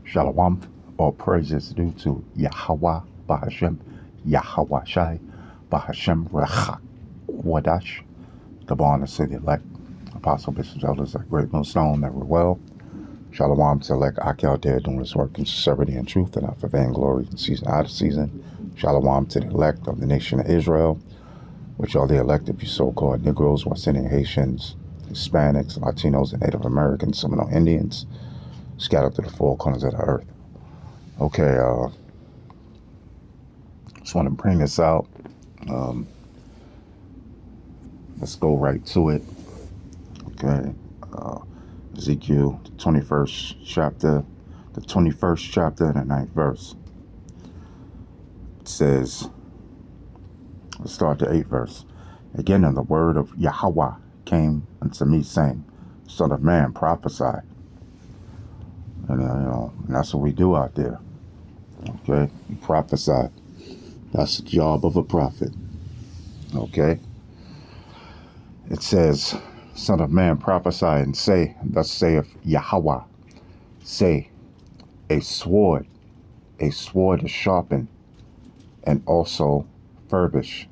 Shalom, all praises due to Yahweh, Bahashem, Yahweh Shai, Bahashem, Rachak, Wadash, the born and city elect, apostle, bishops, elders, at great millstone, that were well. Shalom to elect Aki out there doing his work in sincerity and truth, and not for vainglory in season out of season. Shalom to the elect of the nation of Israel, which are the elect of you so-called Negroes, West Indian Haitians, Hispanics, Latinos, and Native Americans, Seminole Indians, scattered to the four corners of the earth. Okay, just want to bring this out. Let's go right to it. Okay, Ezekiel, the 21st chapter, and the 9th verse. It says, let's start the 8th verse. Again, and the word of Yahweh came unto me, saying, Son of man, prophesy. And and that's what we do out there. Okay, you prophesy. That's the job of a prophet. Okay. It says, Son of man, prophesy and say, thus saith Yahweh, say, a sword is sharpened and also furbished.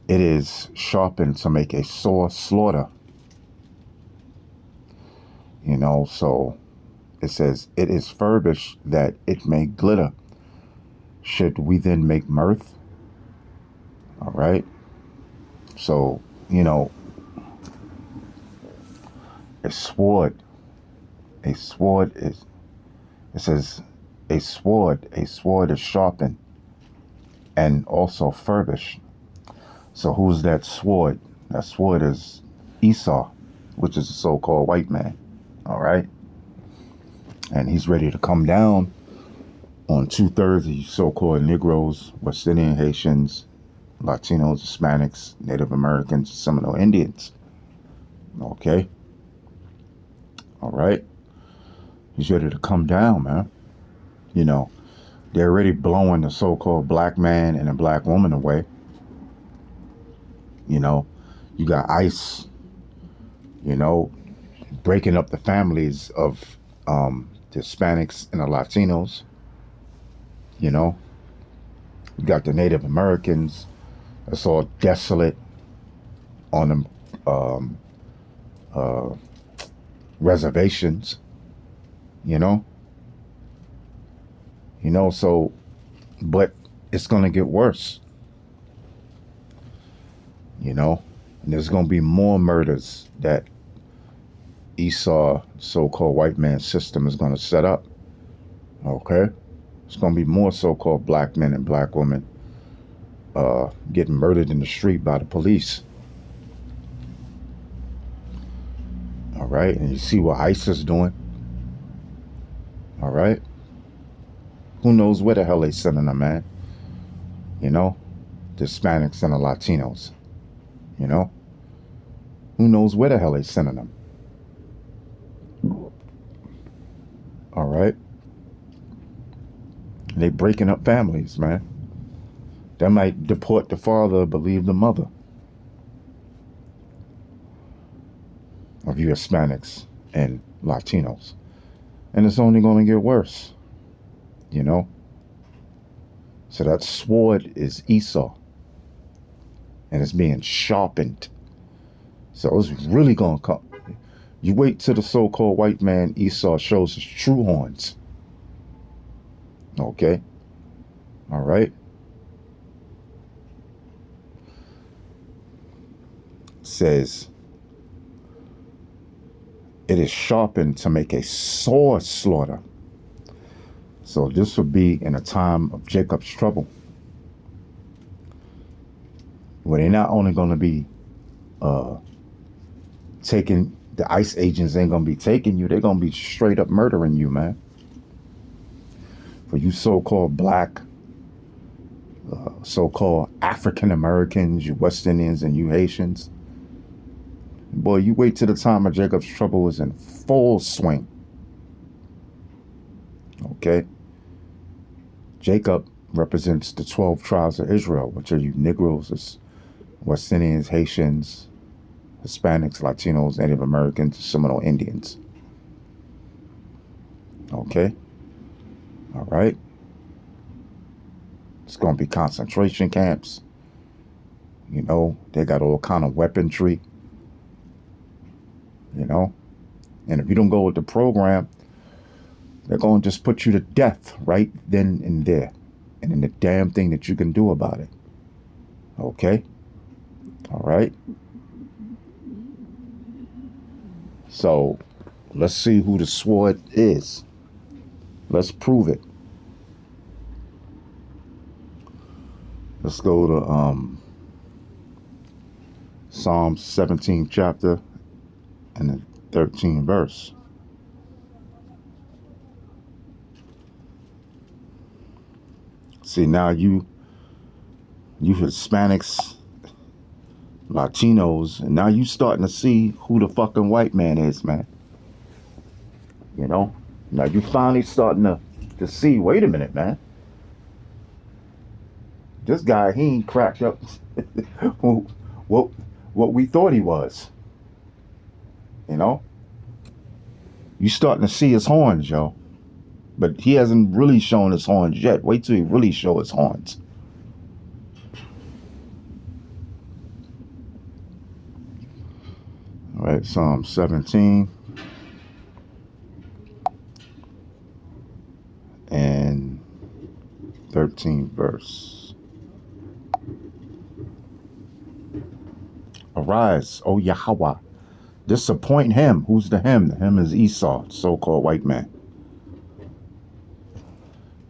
It is sharpened to make a sore slaughter. So it says, it is furbished that it may glitter. Should we then make mirth? All right. So, a sword is, it says, a sword is sharpened and also furbished. So who's that sword? That sword is Esau, which is a so-called white man. All right. And he's ready to come down on 2/3 of you so-called Negroes, West Indian Haitians, Latinos, Hispanics, Native Americans, Seminole Indians. Okay. All right. He's ready to come down, man. They're already blowing the so-called black man and the black woman away. You got ICE, breaking up the families of the Hispanics and the Latinos. You got the Native Americans. It's all desolate on the reservations. So, but it's going to get worse. And there's going to be more murders that Esau, so-called white man system, is going to set up. Okay? It's going to be more so-called black men and black women getting murdered in the street by the police. All right? And you see what ICE is doing. All right? Who knows where the hell they sending them, man? The Hispanics and the Latinos. Who knows where the hell they sending them? All right? They breaking up families, man. They might deport the father, but leave the mother of you Hispanics and Latinos. And it's only going to get worse. So that sword is Esau. And it's being sharpened. So it's really going to come. You wait till the so-called white man Esau shows his true horns. Okay? All right? Says, it is sharpened to make a sore slaughter. So this would be in a time of Jacob's trouble, where they're not only going to be taking, the ICE agents ain't going to be taking you, they're going to be straight up murdering you, man. For you so-called black, so-called African Americans, you West Indians, and you Haitians. Boy, you wait till the time of Jacob's trouble is in full swing. Okay? Jacob represents the 12 tribes of Israel, which are you Negroes, West Indians, Haitians, Hispanics, Latinos, Native Americans, Seminole Indians. Okay. All right. It's going to be concentration camps. You know, they got all kind of weaponry, you know. And if you don't go with the program, they're going to just put you to death right then and there. And then the damn thing that you can do about it. Okay? All right? So, let's see who the sword is. Let's prove it. Let's go to Psalm 17th chapter and the 13th verse. See, now you Hispanics, Latinos, and now you starting to see who the fucking white man is, man. You know? Now you finally starting to see, wait a minute, man. This guy, he ain't cracked up what we thought he was. You know? You starting to see his horns, yo. But he hasn't really shown his horns yet. Wait till he really show his horns. All right, Psalm 17 and 13th verse. Arise, O Yahweh, disappoint him. Who's the him? The him is Esau, so-called white man.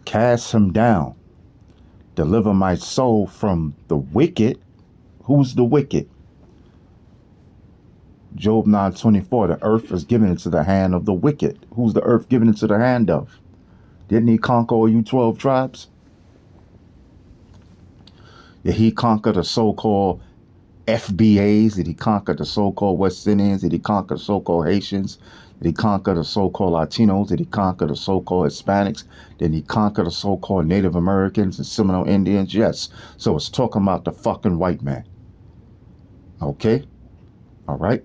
Cast him down. Deliver my soul from the wicked. Who's the wicked? Job 9:24. The earth is given into the hand of the wicked. Who's the earth given into the hand of? Didn't he conquer all you 12 tribes? Did he conquer the so-called FBAs? Did he conquer the so-called West Indians? Did he conquer the so-called Haitians? Did he conquer the so-called Latinos? Did he conquer the so-called Hispanics? Did he conquer the so-called Native Americans and Seminole Indians? Yes. So it's talking about the fucking white man. Okay? All right?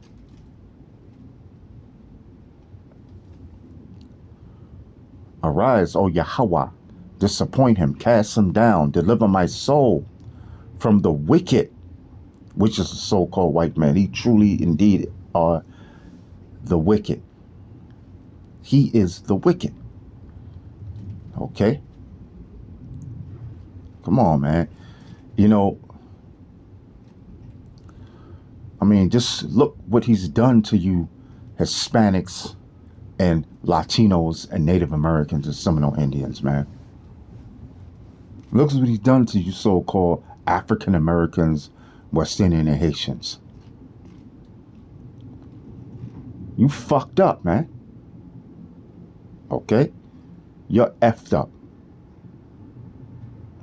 Arise, O Yahweh, disappoint him, cast him down, deliver my soul from the wicked, which is the so-called white man. He truly indeed are the wicked. He is the wicked. Okay? Come on, man. You know, I mean, just look what he's done to you Hispanics and Latinos and Native Americans and Seminole Indians, man. Look what he's done to you so-called African Americans, West Indian and Haitians. You fucked up, man. Okay? You're effed up.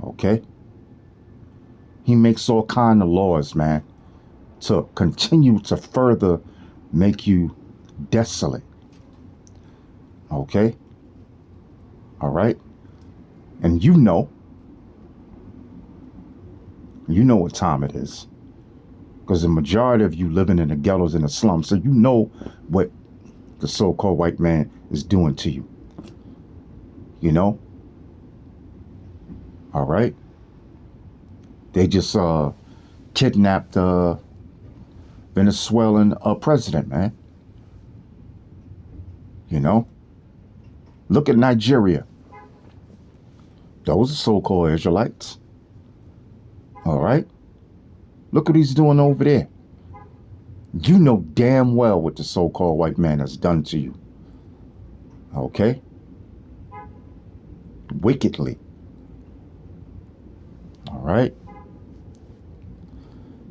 Okay? He makes all kind of laws, man, to continue to further make you desolate. Okay? All right? And you know what time it is. Because the majority of you living in the ghettos and the slums, so you know what the so-called white man is doing to you. You know? All right? They just kidnapped the Venezuelan president, man. You know? Look at Nigeria. Those are so-called Israelites. All right? Look what he's doing over there. You know damn well what the so-called white man has done to you. Okay? Wickedly. All right?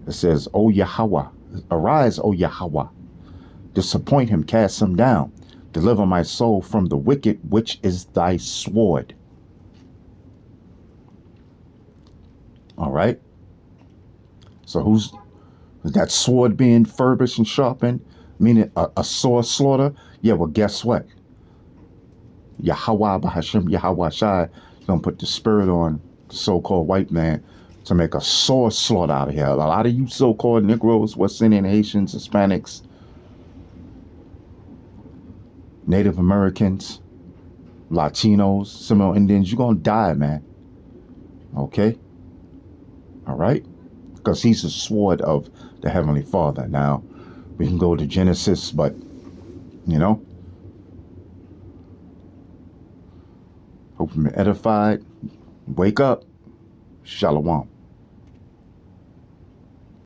It says, O Yahweh, arise, O Yahweh. Disappoint him, cast him down. Deliver my soul from the wicked, which is thy sword. All right? So who's that sword being furbished and sharpened? Meaning a sword slaughter? Yeah, well, guess what? Yahweh Bahashim Yahweh Shai is going to put the spirit on the so-called white man to make a sword slaughter out of here. A lot of you so-called Negroes, West Indian, Haitians, Hispanics, Native Americans, Latinos, Seminole Indians, you're going to die, man. Okay? All right? Because he's the sword of the Heavenly Father. Now, we can go to Genesis, but, you know, hope you've been edified. Wake up. Shalom.